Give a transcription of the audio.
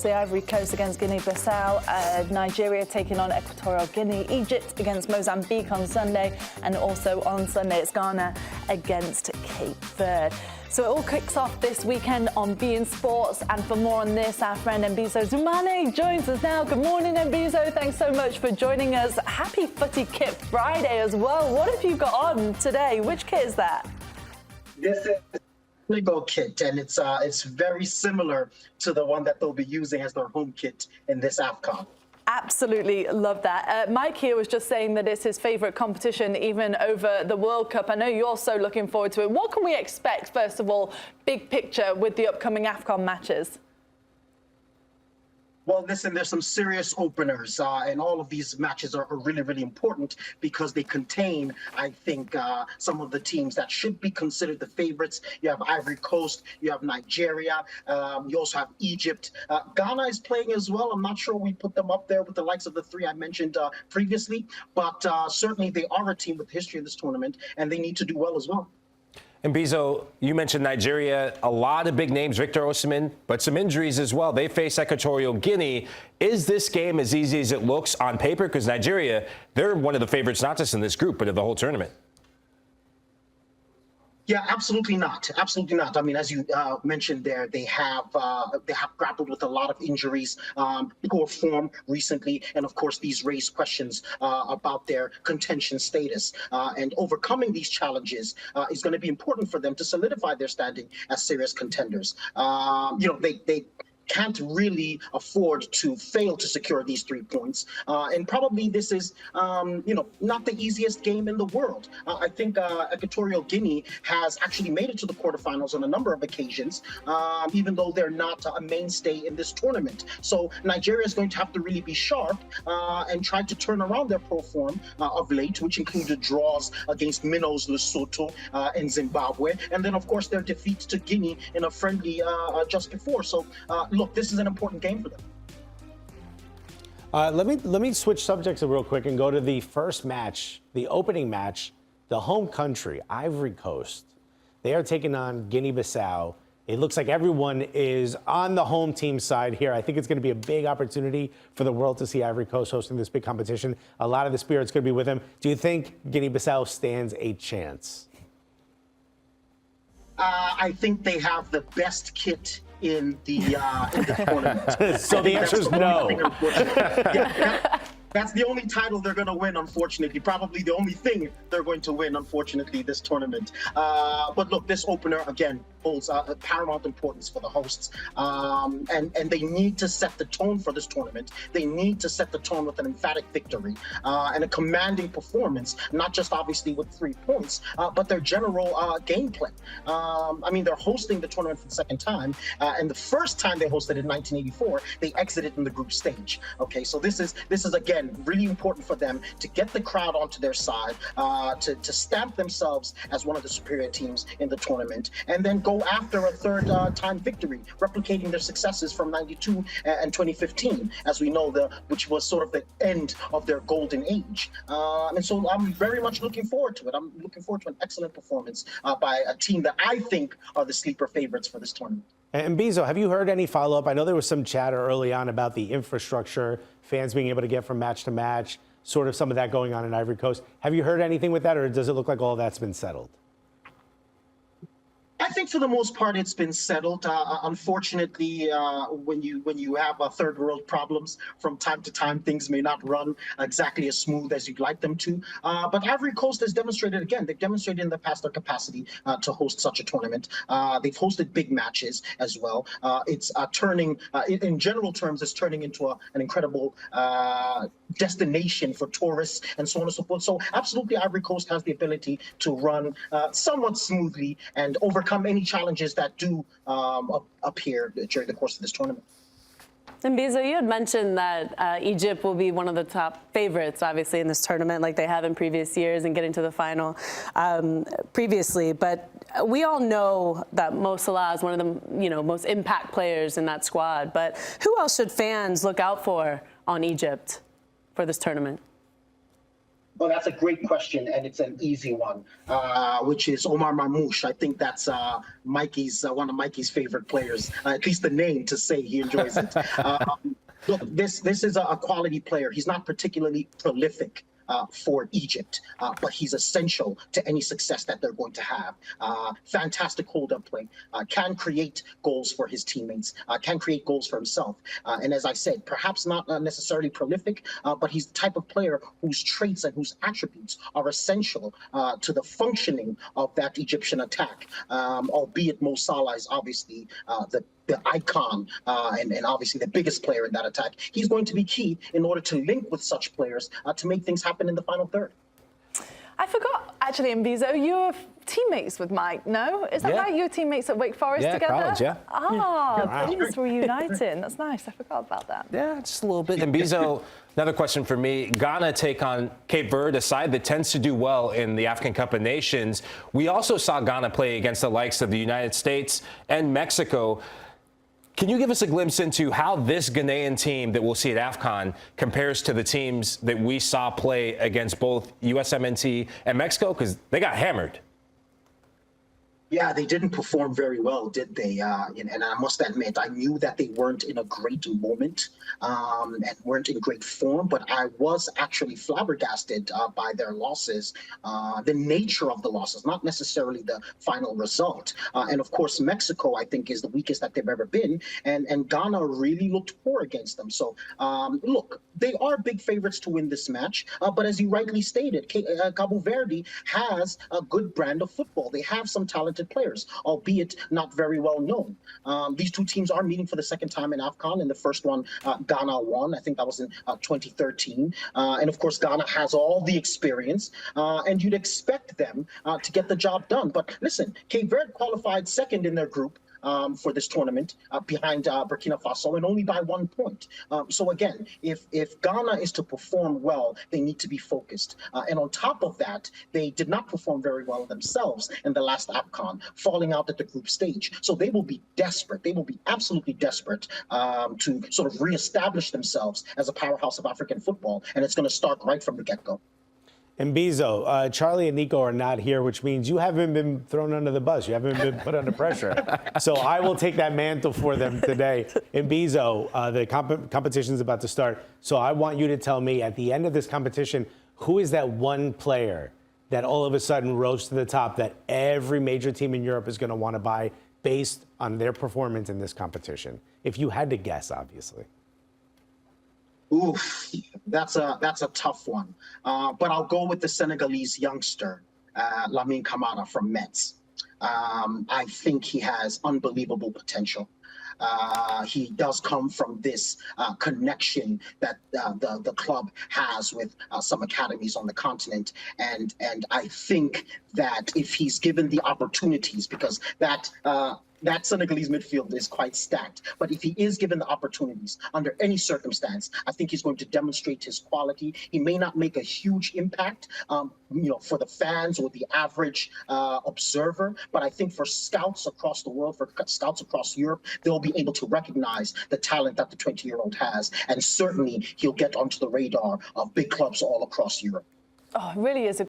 The Ivory Coast against Guinea-Bissau, Nigeria taking on Equatorial Guinea, Egypt against Mozambique on Sunday, and also on Sunday it's Ghana against Cape Verde. So it all kicks off this weekend on beIN Sports, and for more on this, our friend Mbizo Mzamane joins us now. Good morning, Mbizo. Thanks so much for joining us. Happy Footy Kit Friday as well. What have you got on today? Which kit is that? This is Liga kit, and it's very similar to the one that they'll be using as their home kit in this AFCON. Absolutely love that. Mike here was just saying that it's his favourite competition, even over the World Cup. I know you're so looking forward to it. What can we expect, first of all, big picture, with the upcoming AFCON matches? Well, listen, there's some serious openers, and all of these matches are really, really important because they contain, I think, some of the teams that should be considered the favorites. You have Ivory Coast, you have Nigeria, you also have Egypt. Ghana is playing as well. I'm not sure we put them up there with the likes of the three I mentioned previously, but certainly they are a team with history in this tournament, and they need to do well as well. And Mbizo, you mentioned Nigeria, a lot of big names, Victor Osimhen, but some injuries as well. They face Equatorial Guinea. Is this game as easy as it looks on paper? Because Nigeria, they're one of the favorites, not just in this group, but of the whole tournament. Yeah, absolutely not. Absolutely not. I mean, as you mentioned there, they have grappled with a lot of injuries, poor form recently, and of course these raise questions about their contention status. And overcoming these challenges is going to be important for them to solidify their standing as serious contenders. They can't really afford to fail to secure these 3 points. And probably this is, not the easiest game in the world. I think Equatorial Guinea has actually made it to the quarterfinals on a number of occasions, even though they're not a mainstay in this tournament. So Nigeria is going to have to really be sharp and try to turn around their pro form of late, which included draws against Minnows, Lesotho, and Zimbabwe. And then, of course, their defeat to Guinea in a friendly just before. So, look, this is an important game for them. Let me switch subjects real quick and go to the first match, the opening match, the home country, Ivory Coast. They are taking on Guinea-Bissau. It looks like everyone is on the home team side here. I think it's going to be a big opportunity for the world to see Ivory Coast hosting this big competition. A lot of the spirit's going to be with them. Do you think Guinea-Bissau stands a chance? I think they have the best kit in the tournament. So the answer is no. That's the only title they're going to win, unfortunately. Probably the only thing they're going to win, unfortunately, this tournament. But look, this opener, again, holds paramount importance for the hosts. And they need to set the tone for this tournament. They need to set the tone with an emphatic victory and a commanding performance, not just obviously with 3 points, but their general gameplay. I mean, they're hosting the tournament for the second time. And the first time they hosted it in 1984, they exited in the group stage. Okay, so this is again, really important for them to get the crowd onto their side, to stamp themselves as one of the superior teams in the tournament, and then go after a third time victory, replicating their successes from 92 and 2015, as we know, which was sort of the end of their golden age. And so I'm very much looking forward to it. I'm looking forward to an excellent performance by a team that I think are the sleeper favorites for this tournament. And Mbizo, have you heard any follow-up? I know there was some chatter early on about the infrastructure, fans being able to get from match to match, sort of some of that going on in Ivory Coast. Have you heard anything with that, or does it look like all that's been settled? I think for the most part it's been settled. Unfortunately, when you have third world problems, from time to time things may not run exactly as smooth as you'd like them to. But Ivory Coast has demonstrated again. They've demonstrated in the past their capacity to host such a tournament. They've hosted big matches as well. It's turning, in general terms, it's turning into an incredible destination for tourists and so on and so forth. So absolutely, Ivory Coast has the ability to run somewhat smoothly and overcome any challenges that do appear during the course of this tournament. And Mbizo, you had mentioned that Egypt will be one of the top favorites, obviously, in this tournament, like they have in previous years and getting to the final previously. But we all know that Mo Salah is one of the most impact players in that squad. But who else should fans look out for on Egypt for this tournament? Well, that's a great question, and it's an easy one, which is Omar Marmoush. I think that's Mikey's one of Mikey's favorite players, at least the name to say he enjoys it. Look, this is a quality player. He's not particularly prolific for Egypt, but he's essential to any success that they're going to have. Fantastic hold-up play, can create goals for his teammates, can create goals for himself. And as I said, perhaps not necessarily prolific, but he's the type of player whose traits and whose attributes are essential to the functioning of that Egyptian attack, albeit Mo Salah is obviously the icon and obviously the biggest player in that attack. He's going to be key in order to link with such players to make things happen in the final third. I forgot, actually, Mbizo, you were teammates with Mike, no? Is that right? You were teammates at Wake Forest together? College, yeah. Ah, things were uniting. That's nice. I forgot about that. Yeah, just a little bit. And Mbizo, another question for me. Ghana take on Cape Verde, a side that tends to do well in the African Cup of Nations. We also saw Ghana play against the likes of the United States and Mexico. Can you give us a glimpse into how this Ghanaian team that we'll see at AFCON compares to the teams that we saw play against both USMNT and Mexico? Because they got hammered. Yeah, they didn't perform very well, did they? And I must admit, I knew that they weren't in a great moment and weren't in great form, but I was actually flabbergasted by their losses, the nature of the losses, not necessarily the final result. And of course, Mexico, I think, is the weakest that they've ever been, and Ghana really looked poor against them. So, look, they are big favorites to win this match, but as you rightly stated, Cabo Verde has a good brand of football. They have some talented players, albeit not very well known. These two teams are meeting for the second time in AFCON. In the first one, Ghana won. I think that was in 2013. And of course, Ghana has all the experience, and you'd expect them to get the job done. But listen, Cape Verde qualified second in their group for this tournament behind Burkina Faso, and only by 1 point. So again, if Ghana is to perform well, they need to be focused. And on top of that, they did not perform very well themselves in the last AFCON, falling out at the group stage. So they will be desperate. They will be absolutely desperate to sort of reestablish themselves as a powerhouse of African football. And it's going to start right from the get-go. And Mbizo, Charlie and Nico are not here, which means you haven't been thrown under the bus. You haven't been put under pressure. So I will take that mantle for them today. And Mbizo, the competition is about to start. So I want you to tell me at the end of this competition, who is that one player that all of a sudden rose to the top that every major team in Europe is going to want to buy based on their performance in this competition? If you had to guess, obviously. Oof, that's a tough one. But I'll go with the Senegalese youngster, Lamine Camara from Metz. I think he has unbelievable potential. He does come from this connection that the club has with some academies on the continent, and I think that if he's given the opportunities, because that Senegalese midfield is quite stacked. But if he is given the opportunities under any circumstance, I think he's going to demonstrate his quality. He may not make a huge impact, for the fans or the average observer, but I think for scouts across the world, for scouts across Europe, they'll be able to recognize the talent that the 20-year-old has. And certainly he'll get onto the radar of big clubs all across Europe. Oh, it really is a